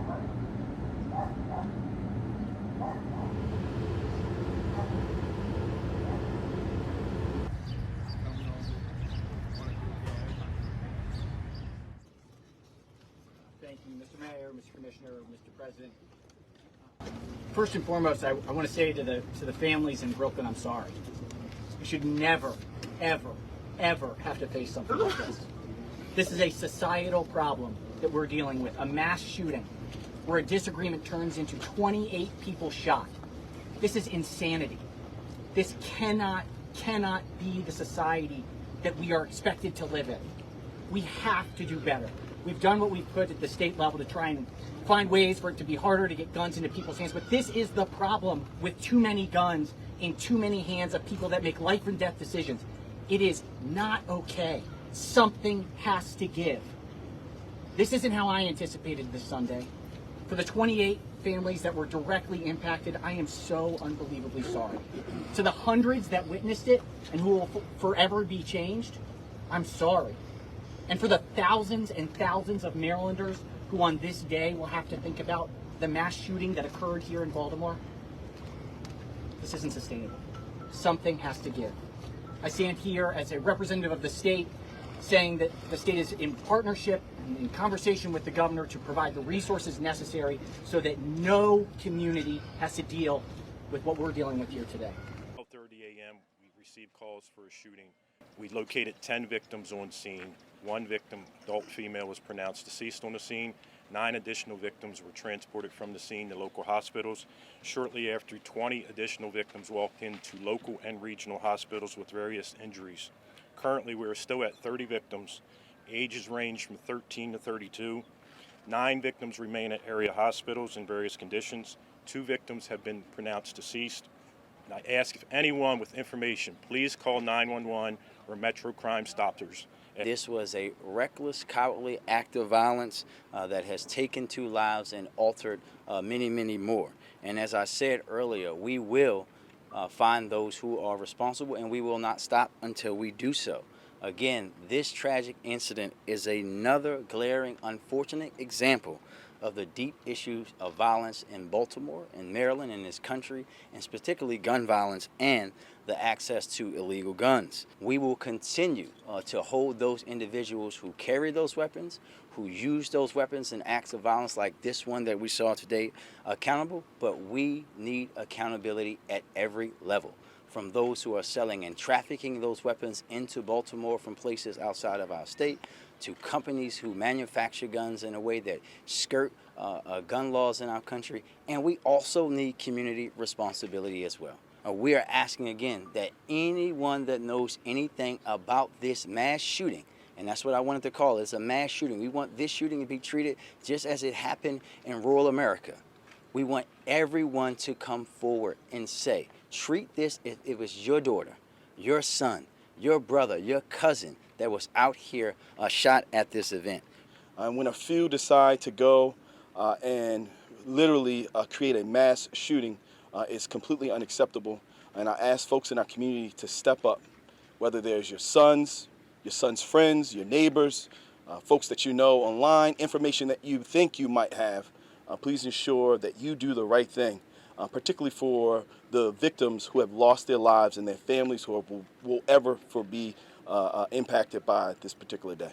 Thank you, Mr. Mayor, Mr. Commissioner, Mr. President. First and foremost, I want to say to the families in Brooklyn, I'm sorry. You should never, ever, ever have to face something like this. This is a societal problem that we're dealing with, a mass shooting where a disagreement turns into 28 people shot. This is insanity. This cannot be the society that we are expected to live in. We have to do better. We've done what we've put at the state level to try and find ways for it to be harder to get guns into people's hands, but this is the problem with too many guns in too many hands of people that make life and death decisions. It is not okay. Something has to give. This isn't how I anticipated this Sunday. For the 28 families that were directly impacted, I am so unbelievably sorry. To the hundreds that witnessed it and who will forever be changed, I'm sorry. And for the thousands and thousands of Marylanders who on this day will have to think about the mass shooting that occurred here in Baltimore, this isn't sustainable. Something has to give. I stand here as a representative of the state saying that the state is in partnership and in conversation with the governor to provide the resources necessary so that no community has to deal with what we're dealing with here today. 12:30 a.m. we received calls for a shooting. We located 10 victims on scene. One victim, adult female, was pronounced deceased on the scene. 9 additional victims were transported from the scene to local hospitals. Shortly after, 20 additional victims walked into local and regional hospitals with various injuries. Currently, we are still at 30 victims. Ages range from 13 to 32. 9 victims remain at area hospitals in various conditions. 2 victims have been pronounced deceased. And I ask if anyone with information, please call 911 or Metro Crime Stoppers. This was a reckless, cowardly act of violence that has taken 2 lives and altered many, many more. And as I said earlier, we will find those who are responsible, and we will not stop until we do so. Again, this tragic incident is another glaring, unfortunate example of the deep issues of violence in Baltimore, in Maryland, in this country, and particularly gun violence and the access to illegal guns. We will continue to hold those individuals who carry those weapons, who use those weapons in acts of violence like this one that we saw today, accountable, but we need accountability at every level. From those who are selling and trafficking those weapons into Baltimore from places outside of our state, to companies who manufacture guns in a way that skirt gun laws in our country. And we also need community responsibility as well. We are asking again that anyone that knows anything about this mass shooting, and that's what I wanted to call it, it's a mass shooting. We want this shooting to be treated just as it happened in rural America. We want everyone to come forward and say, treat this if it was your daughter, your son, your brother, your cousin that was out here shot at this event. When a few decide to go and literally create a mass shooting, it's completely unacceptable. And I ask folks in our community to step up, whether there's your son's friends, your neighbors, folks that you know online, information that you think you might have. Please ensure that you do the right thing, particularly for the victims who have lost their lives and their families who will ever be impacted by this particular day.